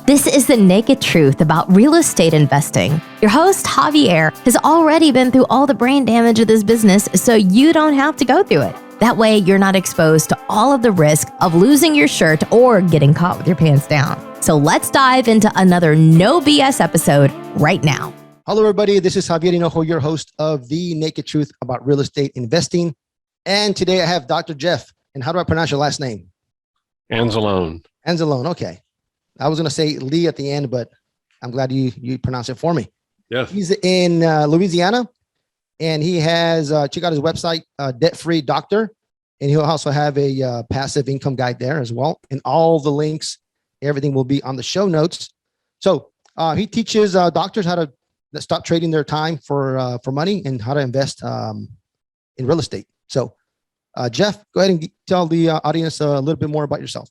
This is the naked truth about real estate investing. Your host, Javier, has already been through all the brain damage of this business, so you don't have to go through it. That way, you're not exposed to all of the risk of losing your shirt or getting caught with your pants down. So let's dive into another no BS episode right now. Hello, everybody. This is Javier Hinojo, your host of The Naked Truth About Real Estate Investing. And today I have Dr. Jeff. And how do I pronounce your last name? Anzalone. Anzalone. Okay. I was going to say Lee at the end, but I'm glad you pronounced it for me. Yes. He's in Louisiana, and he has, check out his website, Debt Free Doctor. And he'll also have a passive income guide there as well. And all the links, everything will be on the show notes. So he teaches doctors how to stop trading their time for money and how to invest in real estate. So Jeff, go ahead and tell the audience a little bit more about yourself.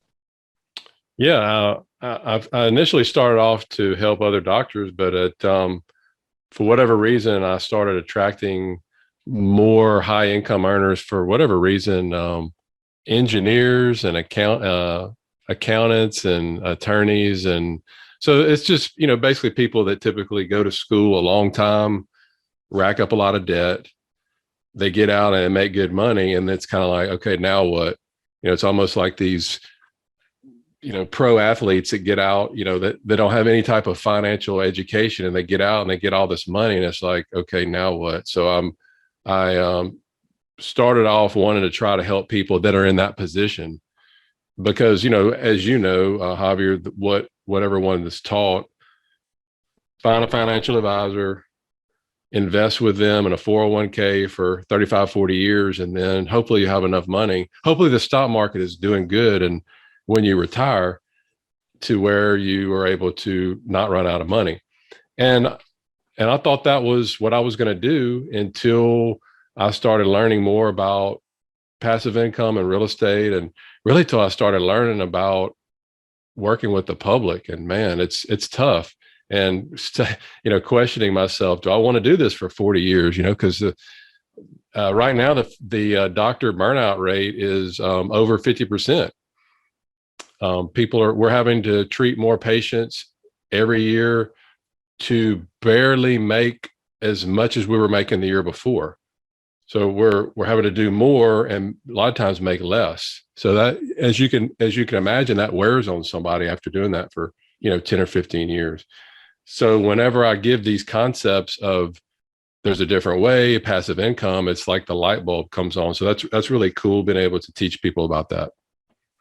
Yeah, I initially started off to help other doctors, but for whatever reason, I started attracting more high income earners for whatever reason, engineers and accountants and attorneys. And so it's just, basically people that typically go to school a long time, rack up a lot of debt. They get out and make good money. And it's kind of like, okay, now what? It's almost like these pro athletes that get out, that they don't have any type of financial education, and they get out and they get all this money, and it's like, okay, now what? So I started off wanting to try to help people that are in that position, because, as Javier, what everyone is taught, find a financial advisor, invest with them in a 401k for 35, 40 years, and then hopefully you have enough money. Hopefully the stock market is doing good, and when you retire, to where you are able to not run out of money. And I thought that was what I was going to do until I started learning more about passive income and real estate, and really till I started learning about working with the public. And man, it's tough. And questioning myself, do I want to do this for 40 years? Because right now the doctor burnout rate is over 50%. We're having to treat more patients every year to barely make as much as we were making the year before. So we're having to do more and a lot of times make less. So that, as you can imagine, that wears on somebody after doing that for 10 or 15 years. So whenever I give these concepts of there's a different way, passive income, it's like the light bulb comes on. So that's really cool being able to teach people about that.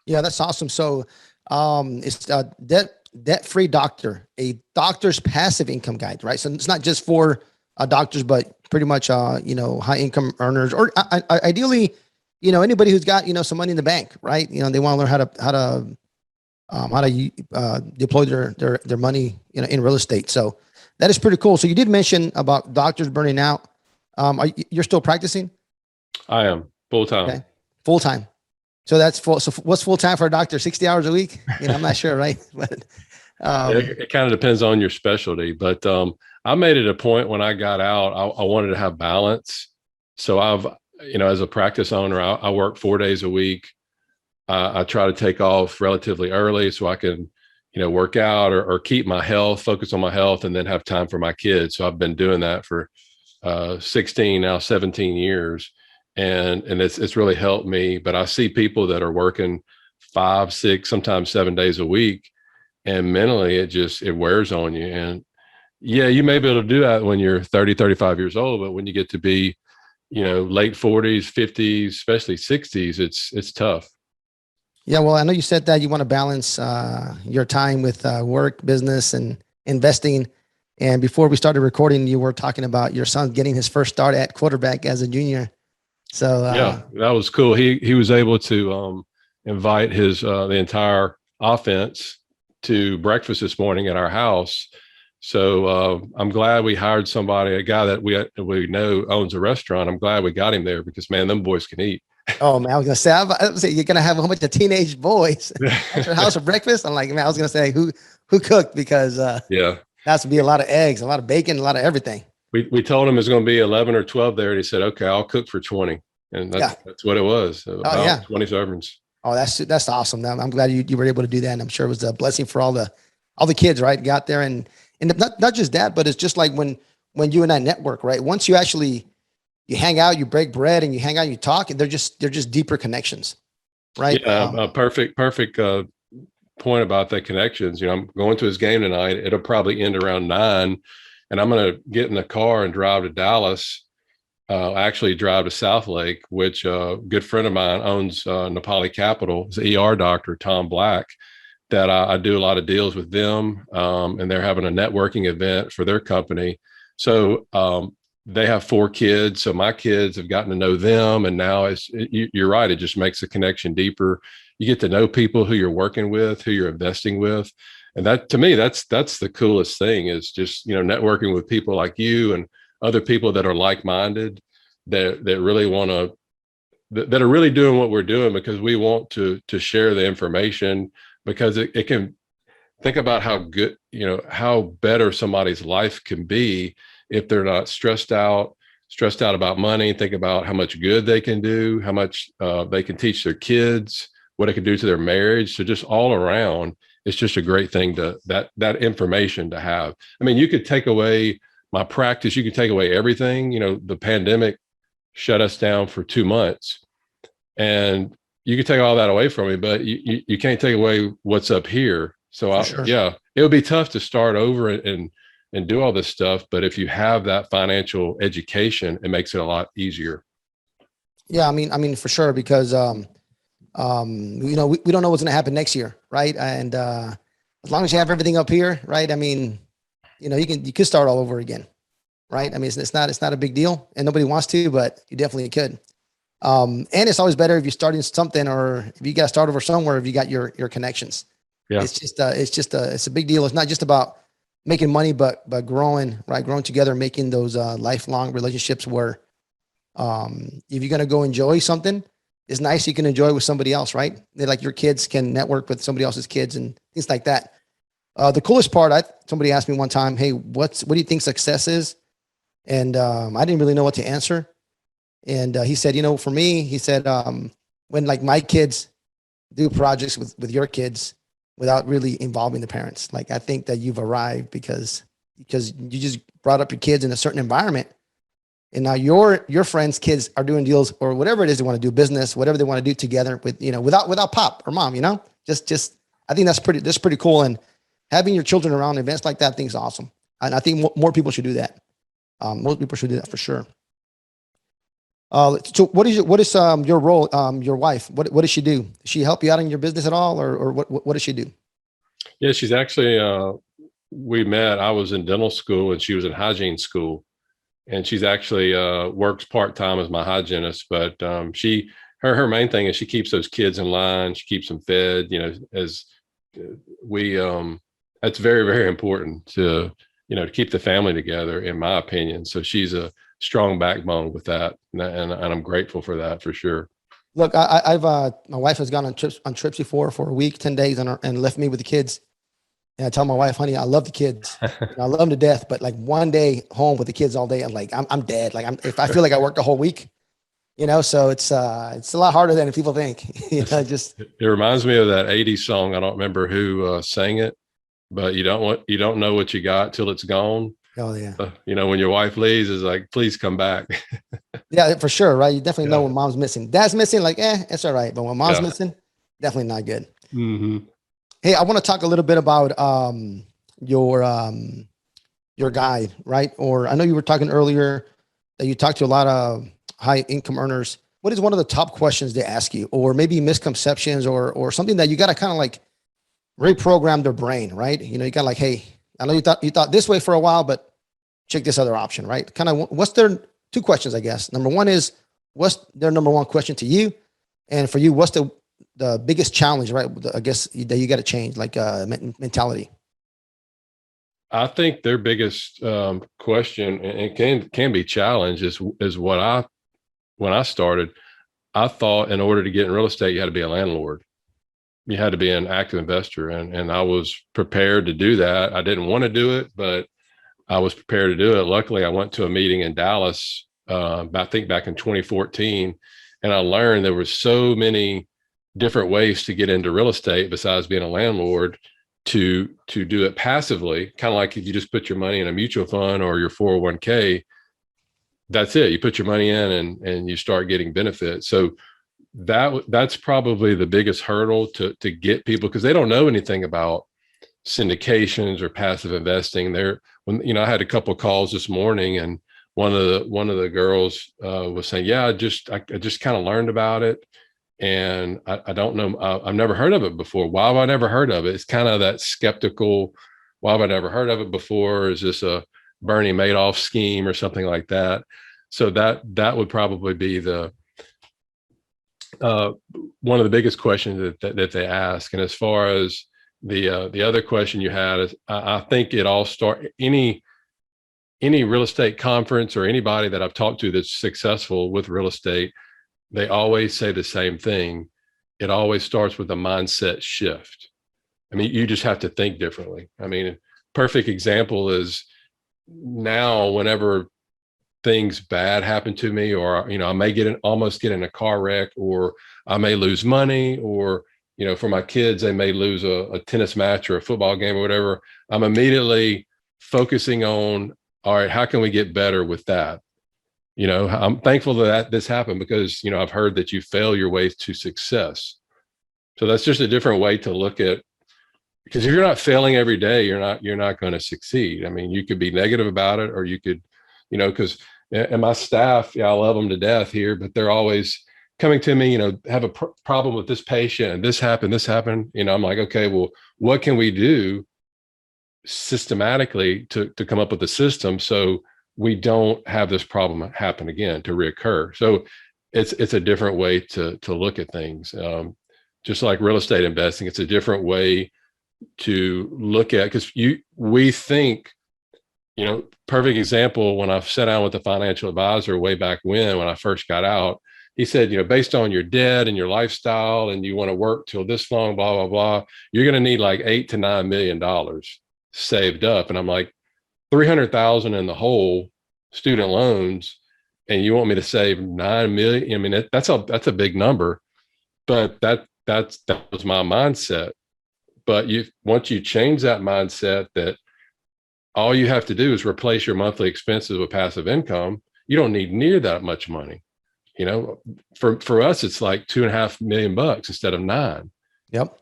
Yeah, that's awesome. So it's a debt-free doctor, a doctor's passive income guide, right? So it's not just for doctors, but pretty much, high income earners, or ideally, anybody who's got, some money in the bank, right? They want to learn how to deploy their money, in real estate. So that is pretty cool. So you did mention about doctors burning out. You're still practicing? I am full-time. Okay. Full-time. So that's full. So what's full time for a doctor? 60 hours a week? I'm not sure, right? But it kind of depends on your specialty. But I made it a point when I got out, I wanted to have balance. So I've, as a practice owner, I work 4 days a week. I try to take off relatively early so I can, work out or keep my health, focus on my health, and then have time for my kids. So I've been doing that for 16, now 17 years. And it's really helped me. But I see people that are working 5, 6, sometimes 7 days a week, and mentally it wears on you. And yeah, you may be able to do that when you're 30, 35 years old, but when you get to be, late 40s, 50s, especially 60s, it's tough. Yeah, well, I know you said that you want to balance your time with work, business, and investing. And before we started recording, you were talking about your son getting his first start at quarterback as a junior. So yeah, that was cool. He was able to invite the entire offense to breakfast this morning at our house. So I'm glad we hired somebody, a guy that we know owns a restaurant. I'm glad we got him there because, man, them boys can eat. Oh man, I was gonna say you're gonna have a whole bunch of teenage boys at your house for breakfast. I'm like, man, I was gonna say who cooked, because yeah, that's to be a lot of eggs, a lot of bacon, a lot of everything. We told him it's going to be 11 or 12 there, and he said, "Okay, I'll cook for 20." And that's what it was. So about 20 servings. Oh, that's awesome. I'm glad you were able to do that, and I'm sure it was a blessing for all the all the kids, right, got there. And not just that, but it's just like when you and I network, right? Once you actually, you hang out, you break bread and you hang out, you talk, and they're just deeper connections, right? Yeah, a perfect point about the connections. I'm going to his game tonight. It'll probably end around 9, and I'm going to get in the car and drive to Dallas. Actually drive to South Lake, which a good friend of mine owns Nepali Capital. He's an ER doctor, Tom Black, that I do a lot of deals with them. And they're having a networking event for their company. So they have 4 kids. So my kids have gotten to know them. And now you're right. It just makes the connection deeper. You get to know people who you're working with, who you're investing with. And that, to me, that's the coolest thing, is just, networking with people like you and other people that are like-minded, that really want to, that are really doing what we're doing because we want to share the information, because it can, think about how good, how better somebody's life can be if they're not stressed out about money. Think about how much good they can do, how much they can teach their kids, what it can do to their marriage. So just all around, it's just a great thing that information to have. I mean, you could take away my practice, you could take away everything. The pandemic shut us down for 2 months, and you could take all that away from me, but you can't take away what's up here. So Sure. Yeah, it would be tough to start over and do all this stuff. But if you have that financial education, it makes it a lot easier. Yeah. I mean, for sure, because, we don't know what's going to happen next year. Right. And, as long as you have everything up here, right. I mean, you could start all over again. Right. I mean, it's not a big deal, and nobody wants to, but you definitely could. And it's always better if you're starting something, or if you got to start over somewhere, if you got your connections. Yeah. It's a big deal. It's not just about making money, but growing, right? Growing together, making those lifelong relationships where, if you're going to go enjoy something, it's nice you can enjoy with somebody else, right? Like your kids can network with somebody else's kids and things like that. The coolest part, somebody asked me one time, "Hey, what do you think success is?" And I didn't really know what to answer. And he said, for me, he said, when like my kids do projects with your kids without really involving the parents, like I think that you've arrived, because you just brought up your kids in a certain environment, and now your friends' kids are doing deals or whatever it is they want to do, business, whatever they want to do together with, without pop or mom, just I think that's pretty cool. And having your children around events like that, I think is awesome. And I think more people should do that. Most people should do that for sure. So what is your role? Your wife, what does she do? Does she help you out in your business at all, or what does she do? Yeah, she's actually, we met, I was in dental school and she was in hygiene school, and she's actually works part-time as my hygienist. But her main thing is she keeps those kids in line. She keeps them fed, as we, that's very, very important to keep the family together, in my opinion. So she's a strong backbone with that. And I'm grateful for that, for sure. Look, I've my wife has gone on trips before for a week, 10 days, and left me with the kids. And I tell my wife, honey, I love the kids. I love them to death. But like one day home with the kids all day, I'm dead. If I feel like I worked a whole week, so it's a lot harder than people think. Just it reminds me of that 80s song. I don't remember who sang it, but you don't know what you got till it's gone. Oh yeah. When your wife leaves, is like, please come back. Yeah, for sure. Right. You definitely know when mom's missing. Dad's missing, it's all right. But when mom's missing, definitely not good. Mm-hmm. Hey, I want to talk a little bit about your guide, right? Or I know you were talking earlier that you talked to a lot of high income earners. What is one of the top questions they ask you, or maybe misconceptions, or something that you got to kind of like reprogram their brain, right? You got like, hey, I know you thought this way for a while, but check this other option, right? Kind of what's their two questions, I guess. Number one is, what's their number one question to you? And for you, what's the biggest challenge, right? I guess that you got to change, like mentality. I think their biggest question, and can be challenge, is when I started, I thought in order to get in real estate, you had to be a landlord. You had to be an active investor. And I was prepared to do that. I didn't want to do it, but I was prepared to do it. Luckily, I went to a meeting in Dallas, I think back in 2014, and I learned there were so many different ways to get into real estate besides being a landlord. to do it passively, kind of like if you just put your money in a mutual fund or your 401k, that's it. You put your money in and you start getting benefits. So that's probably the biggest hurdle to get people, because they don't know anything about syndications or passive investing. I had a couple of calls this morning, and one of the girls was saying, yeah, I just kind of learned about it, and I don't know, I've never heard of it before. Why have I never heard of it? It's kind of that skeptical, why have I never heard of it before? Is this a Bernie Madoff scheme or something like that? So that would probably be the one of the biggest questions that they ask. And as far as the other question you had, is I think it all any real estate conference or anybody that I've talked to that's successful with real estate, they always say the same thing. It always starts with a mindset shift. I mean, you just have to think differently. I mean, perfect example is now whenever things bad happen to me, or, I may almost get in a car wreck, or I may lose money, or, for my kids, they may lose a tennis match or a football game or whatever. I'm immediately focusing on, all right, how can we get better with that? I'm thankful that this happened, because, I've heard that you fail your way to success. So that's just a different way to look at, because if you're not failing every day, you're not going to succeed. I mean, you could be negative about it, or you could, because, and my staff, I love them to death here, but they're always coming to me, have a problem with this patient, and this happened. I'm like, okay, well, what can we do systematically to come up with a system so we don't have this problem happen again, to reoccur? So it's a different way to look at things. Just like real estate investing, it's a different way to look at, because we think, perfect example, when I sat down with a financial advisor way back when I first got out, he said, based on your debt and your lifestyle, and you want to work till this long, blah, blah, blah, you're going to need like $8 to $9 million saved up. And I'm like, 300,000 in the hole, student loans, and you want me to save 9 million? I mean, that's a big number, but that was my mindset. But once you change that mindset, that all you have to do is replace your monthly expenses with passive income, you don't need near that much money. For us, it's like $2.5 million instead of 9. Yep.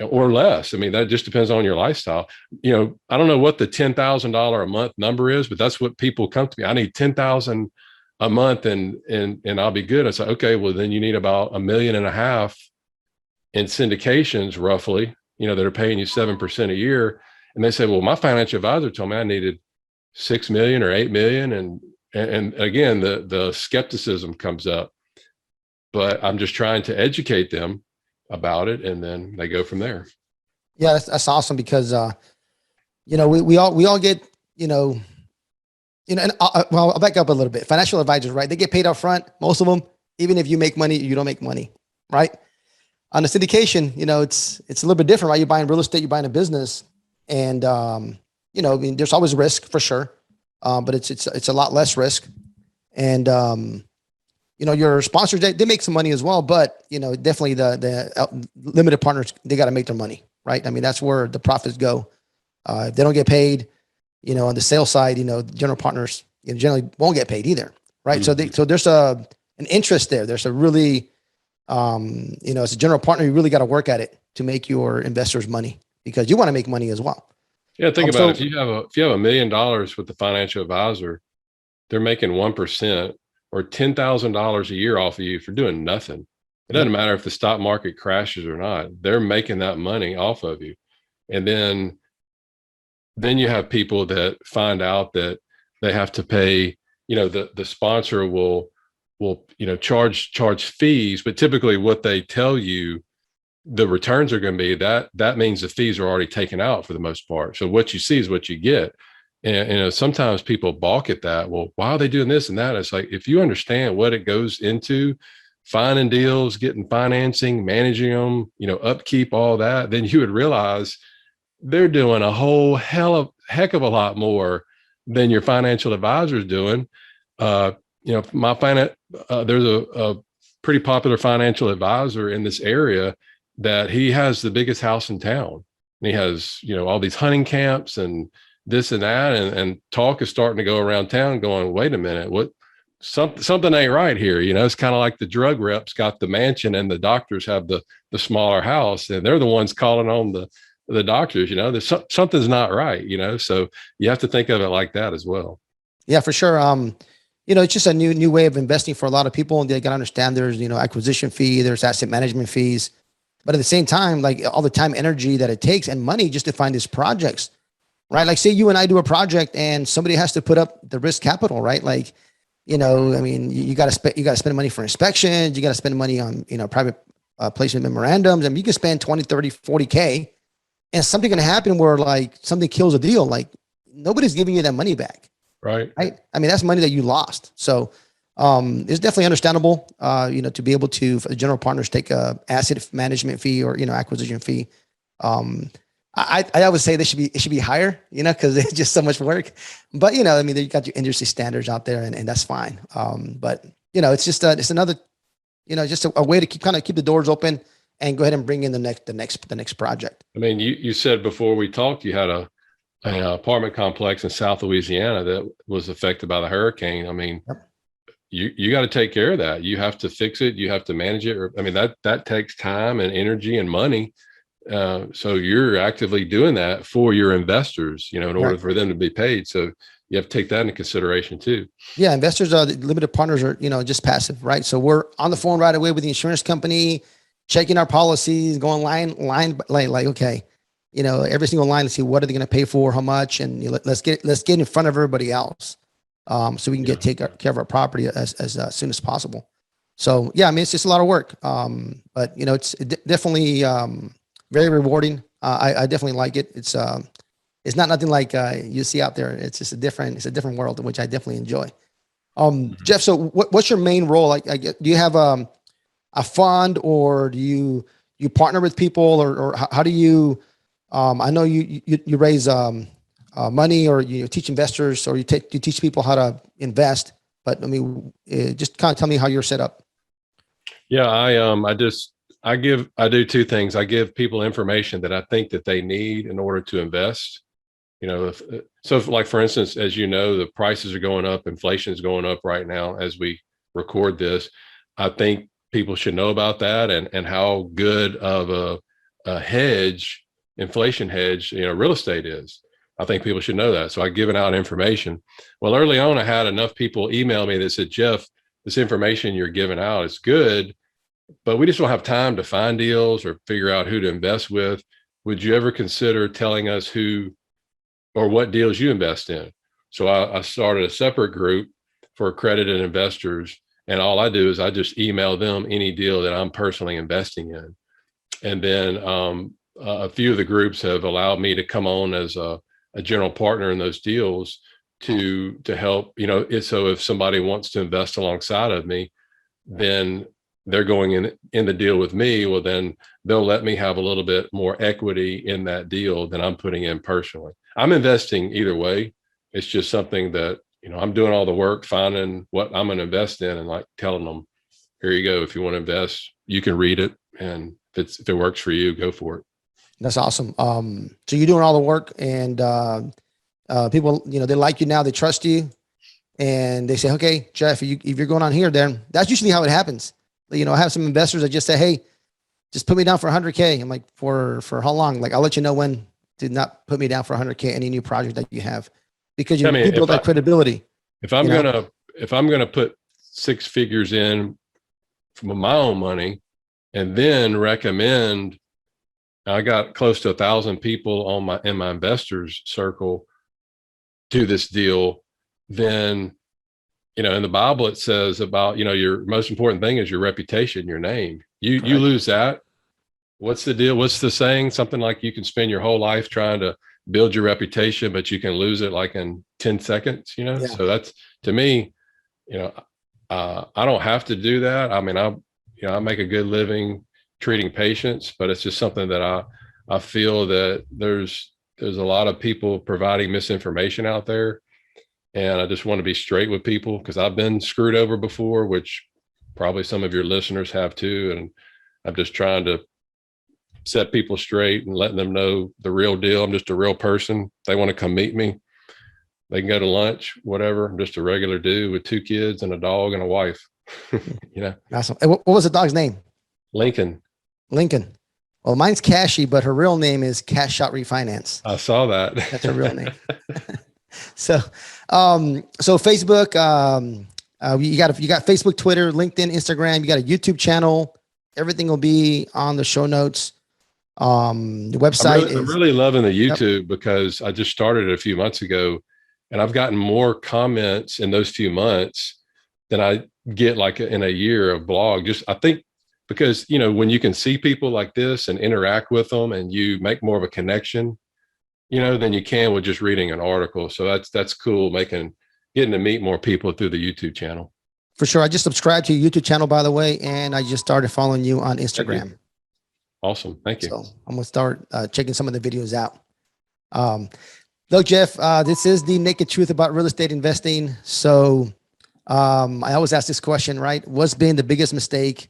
Or less. I mean, that just depends on your lifestyle. I don't know what the $10,000 a month number is, but that's what people come to me. I need 10,000 a month and I'll be good. I say, okay, well, then you need about $1.5 million in syndications, roughly, that are paying you 7% a year. And they say, well, my financial advisor told me I needed 6 million or 8 million. And again, the skepticism comes up, but I'm just trying to educate them about it, and then they go from there. Yeah, that's awesome, because we all get and well, I'll back up a little bit. Financial advisors, right? They get paid up front, most of them. Even if you make money, you don't make money, right? On the syndication, it's a little bit different, right? You're buying real estate, you're buying a business, and I mean, there's always risk for sure, but it's a lot less risk, and your sponsors, they make some money as well, but definitely the limited partners, they got to make their money, right? I mean, that's where the profits go. If they don't get paid, on the sales side, general partners generally won't get paid either, right? Mm-hmm. So there's an interest there. There's a really, as a general partner, you really got to work at it to make your investors money, because you want to make money as well. Yeah, think about it. If you have $1 million with the financial advisor, they're making 1%. Or $10,000 a year off of you for doing nothing. It doesn't matter if the stock market crashes or not. They're making that money off of you. And then you have people that find out that they have to pay, the sponsor will charge fees, but typically what they tell you the returns are going to be, that means the fees are already taken out for the most part. So what you see is what you get. And sometimes people balk at that. Well, why are they doing this and that? It's like, if you understand what it goes into, finding deals, getting financing, managing them, upkeep, all that, then you would realize they're doing a whole heck of a lot more than your financial advisor is doing. There's a pretty popular financial advisor in this area that he has the biggest house in town. and he has, all these hunting camps and this and that. And talk is starting to go around town going, wait a minute, something ain't right here. It's kind of like the drug reps got the mansion and the doctors have the smaller house, and they're the ones calling on the doctors. There's something's not right, so you have to think of it like that as well. Yeah, for sure. It's just a new way of investing for a lot of people, and they got to understand there's, acquisition fee, there's asset management fees, but at the same time, like all the time, energy that it takes and money just to find these projects, right? Like say you and I do a project and somebody has to put up the risk capital, right? Like, I mean, you got to spend money for inspections. You got to spend money on, private placement memorandums. I mean, you can spend 20, 30, 40K and something going to happen where like something kills a deal. Like nobody's giving you that money back. Right. Right. I mean, that's money that you lost. So it's definitely understandable, to be able to, for the general partners, take a asset management fee or, acquisition fee. I would say it should be higher, cause it's just so much work, but I mean, you got your industry standards out there and that's fine. But it's just it's another, just a way to keep the doors open and go ahead and bring in the next project. I mean, you said before we talked, you had an apartment complex in South Louisiana that was affected by the hurricane. I mean, yep. You got to take care of that. You have to fix it. You have to manage it. I mean, that takes time and energy and money. So you're actively doing that for your investors, in order for them to be paid. So you have to take that into consideration too. Yeah. Investors are limited partners are, just passive, right? So we're on the phone right away with the insurance company, checking our policies, going line, like, okay, every single line to see what are they going to pay for, how much, and let's get in front of everybody else. So we can take care of our property as soon as possible. So yeah, I mean, it's just a lot of work. But it's definitely, very rewarding. I definitely like it. It's not nothing like you see out there. It's just a different world, which I definitely enjoy. Jeff, so what's your main role? Like, do you have a fund, or do you partner with people, or how do you? I know you raise money, or you teach investors, or you teach people how to invest. But I mean, just kind of tell me how you're set up. Yeah, I do two things. I give people information that I think that they need in order to invest. If like, for instance, as the prices are going up, inflation is going up right now as we record this. I think people should know about that and how good of a hedge, inflation hedge, real estate is. I think people should know that. So I've given out information. Well, early on, I had enough people email me that said, Jeff, this information you're giving out is good, but we just don't have time to find deals or figure out who to invest with. Would you ever consider telling us who or what deals you invest in? So I started a separate group for accredited investors. And all I do is I just email them any deal that I'm personally investing in. And then a few of the groups have allowed me to come on as a general partner in those deals to help, so if somebody wants to invest alongside of me, then they're going in the deal with me. Well, then they'll let me have a little bit more equity in that deal than I'm putting in personally. I'm investing either way. It's just something that, I'm doing all the work, finding what I'm going to invest in and like telling them, here you go. If you want to invest, you can read it. And if it works for you, go for it. That's awesome. So you're doing all the work, and people, they like you now, they trust you, and they say, okay, Jeff, if you're going on here, then that's usually how it happens. I have some investors that just say, hey, just put me down for 100K. I'm like, for how long? Like, I'll let you know when to not put me down for 100K, any new project that you have, because you build that credibility. If I'm going to put 6 figures in from my own money and then recommend, I got close to 1,000 people in my investors circle to this deal, then, in the Bible, it says about, your most important thing is your reputation, your name. You lose that. What's the deal? What's the saying? Something like you can spend your whole life trying to build your reputation, but you can lose it like in 10 seconds, Yeah. So that's, to me, I don't have to do that. I mean, I make a good living treating patients, but it's just something that I feel that there's a lot of people providing misinformation out there. And I just want to be straight with people, because I've been screwed over before, which probably some of your listeners have too. And I'm just trying to set people straight and letting them know the real deal. I'm just a real person. They want to come meet me. They can go to lunch, whatever. I'm just a regular dude with 2 kids and a dog and a wife. Awesome. And what was the dog's name? Lincoln. Lincoln. Well, mine's Cashy, but her real name is Cash Shot Refinance. I saw that. That's her real name. So Facebook, you got Facebook, Twitter, LinkedIn, Instagram. You got a YouTube channel. Everything will be on the show notes. The website I'm really loving the YouTube because I just started it a few months ago, and I've gotten more comments in those few months than I get like in a year of blog. Just, I think, because, when you can see people like this and interact with them and you make more of a connection, than you can with just reading an article. So that's cool. Getting to meet more people through the YouTube channel. For sure. I just subscribed to your YouTube channel, by the way, and I just started following you on Instagram. Awesome. Thank you. So I'm going to start checking some of the videos out. Look, Jeff, this is the naked truth about real estate investing. So I always ask this question, right? What's been the biggest mistake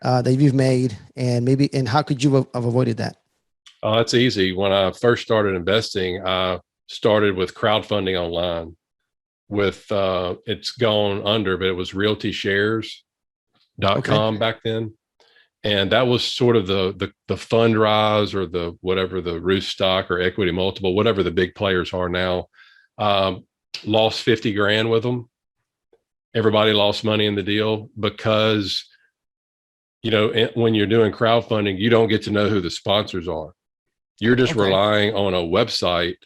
that you've made, and how could you have avoided that? Oh, that's easy. When I first started investing, I started with crowdfunding online with, it's gone under, but it was realtyshares.com back then. And that was sort of the fund rise, or the whatever, the Root stock or equity multiple, whatever the big players are now. Lost 50 grand with them. Everybody lost money in the deal because, when you're doing crowdfunding, you don't get to know who the sponsors are. You're just relying on a website.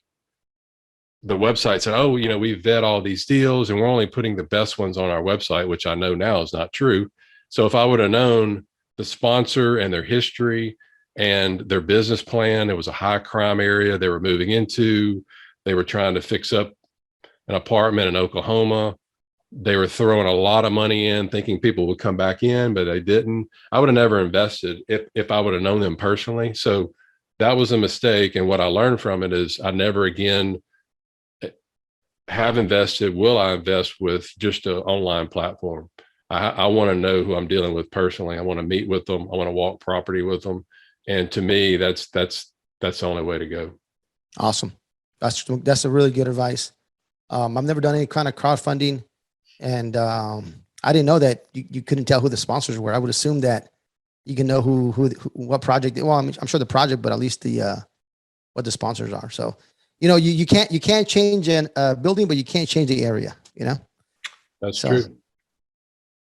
The website said, oh, we vet all these deals and we're only putting the best ones on our website, which I know now is not true. So if I would have known the sponsor and their history and their business plan, it was a high crime area they were moving into. They were trying to fix up an apartment in Oklahoma. They were throwing a lot of money in, thinking people would come back in, but they didn't. I would have never invested if I would have known them personally. So that was a mistake. And what I learned from it is I never again have invested. Will I invest with just an online platform? I want to know who I'm dealing with personally. I want to meet with them. I want to walk property with them. And to me, that's the only way to go. Awesome. That's a really good advice. I've never done any kind of crowdfunding, and I didn't know that you couldn't tell who the sponsors were. I would assume that you can know who what project. Well, I'm sure the project, but at least what the sponsors are. So, you can't change a building, but you can't change the area. That's true.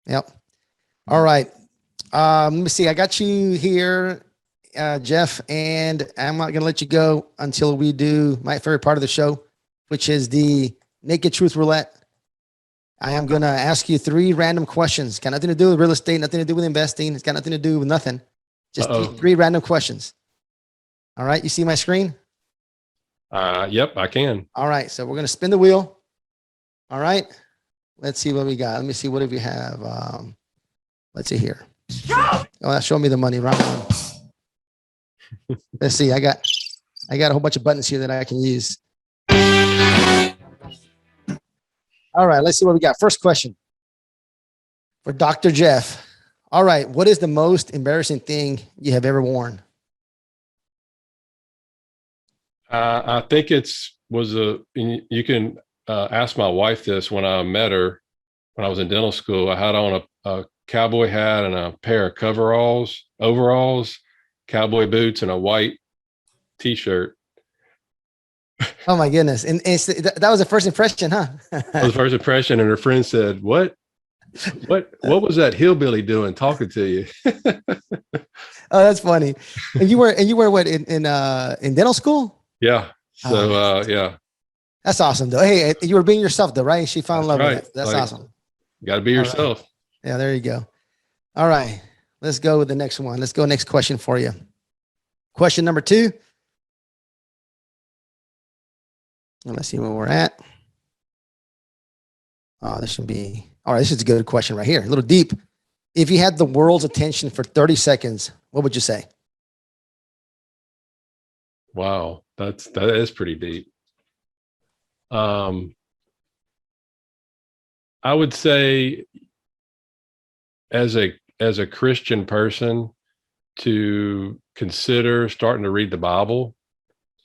Yep. All right. Let me see. I got you here, Jeff, and I'm not going to let you go until we do my favorite part of the show, which is the Naked Truth Roulette. I am going to ask you 3 random questions. Got nothing to do with real estate, nothing to do with investing. It's got nothing to do with nothing. Just 3 random questions. All right. You see my screen? Yep, I can. All right. So we're going to spin the wheel. All right. Let's see what we got. Let me see. What do we have? Let's see here. Oh, show me the money. Round one. Let's see. I got a whole bunch of buttons here that I can use. All right. Let's see what we got. First question for Dr. Jeff. All right. What is the most embarrassing thing you have ever worn? I think you can ask my wife this. When I met her, when I was in dental school, I had on a cowboy hat and a pair of overalls, cowboy boots, and a white t-shirt. Oh my goodness. And that was the first impression, huh? That was the first impression. And her friend said, what was that hillbilly doing talking to you? Oh, that's funny. And you were what in dental school? Yeah. So, yeah. That's awesome though. Hey, you were being yourself though, right? She fell in love with it. That's awesome. Got to be yourself. Right. Yeah, there you go. All right. Let's go with the next one. Let's go next question for you. Question number 2. Let's see where we're at. Oh, this should be, all right. This is a good question right here. A little deep. If you had the world's attention for 30 seconds, what would you say? Wow. That is pretty deep. I would say as a Christian person, to consider starting to read the Bible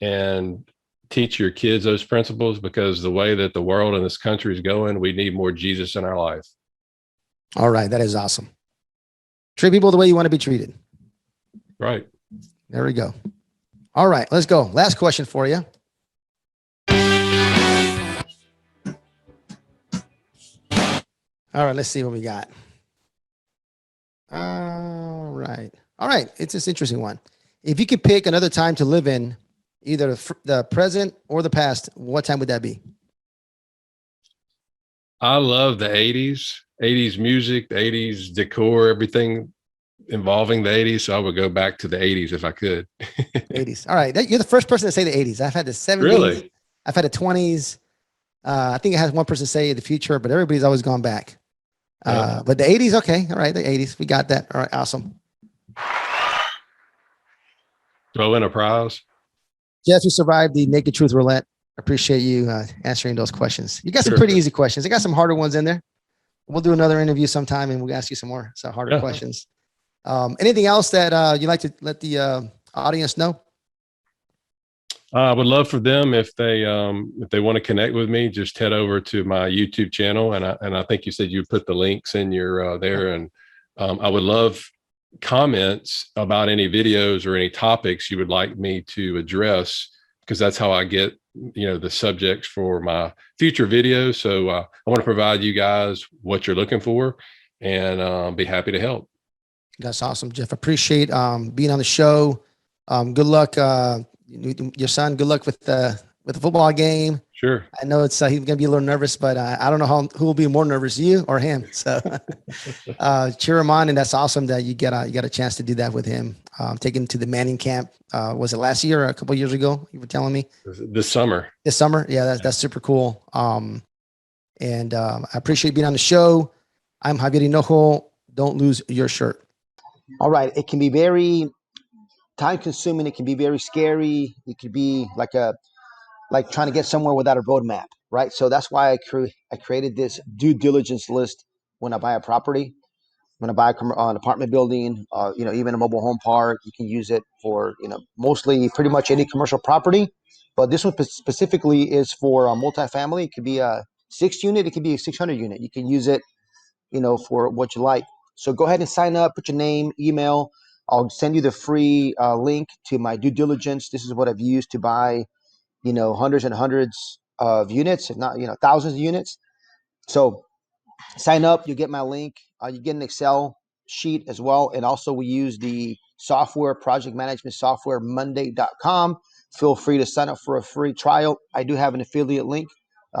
and teach your kids those principles, because the way that the world and this country is going, we need more Jesus in our life. All right. That is awesome. Treat people the way you want to be treated. Right. There we go. All right, let's go. Last question for you. All right, let's see what we got. All right. It's this interesting one. If you could pick another time to live in, either the present or the past, what time would that be? I love the 80s music, the 80s decor, everything involving the 80s. So I would go back to the 80s if I could. 80s. All right. You're the first person to say the 80s. I've had the 70s. Really? I've had the 20s. I think I had one person say the future, but everybody's always gone back. But the 80s, okay. All right, the 80s. We got that. All right, awesome. Do I win a prize? Jeff, you survived the Naked Truth Roulette. Appreciate you answering those questions. You got some pretty easy questions. I got some harder ones in there. We'll do another interview sometime and we'll ask you some more harder questions. Anything else that you'd like to let the audience know? I would love for them, if they want to connect with me, just head over to my YouTube channel. And I think you said you put the links in your there. And I would love comments about any videos or any topics you would like me to address, because that's how I get, the subjects for my future videos. So I want to provide you guys what you're looking for, and be happy to help. That's awesome, Jeff. Appreciate being on the show. Good luck, your son. Good luck with the football game. Sure. I know it's he's gonna be a little nervous, but I don't know who will be more nervous, you or him. So cheer him on, and that's awesome that you got a chance to do that with him. Take him to the Manning camp. Was it last year or a couple of years ago? You were telling me this summer. This summer, yeah, that's super cool. And I appreciate being on the show. I'm Javier Hinojo. Don't lose your shirt. All right, it can be very time consuming. It can be very scary. It could be like trying to get somewhere without a roadmap, right? So that's why I created this due diligence list when I buy a property, when I buy an apartment building, even a mobile home park. You can use it for, mostly pretty much any commercial property. But this one specifically is for a multifamily. It could be a 6 unit. It could be a 600 unit. You can use it, for what you like. So go ahead and sign up, put your name, email. I'll send you the free link to my due diligence. This is what I've used to buy, hundreds and hundreds of units, if not, thousands of units. So sign up, you get my link. You get an Excel sheet as well. And also we use the software, project management software, Monday.com. Feel free to sign up for a free trial. I do have an affiliate link.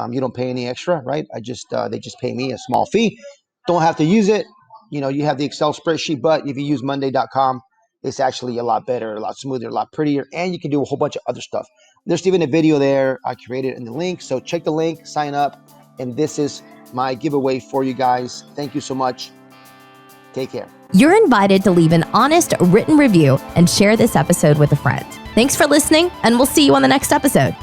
You don't pay any extra, right? They just pay me a small fee. Don't have to use it. You have the Excel spreadsheet, but if you use Monday.com, it's actually a lot better, a lot smoother, a lot prettier, and you can do a whole bunch of other stuff. There's even a video there I created in the link. So check the link, sign up, and this is my giveaway for you guys. Thank you so much. Take care. You're invited to leave an honest written review and share this episode with a friend. Thanks for listening, and we'll see you on the next episode.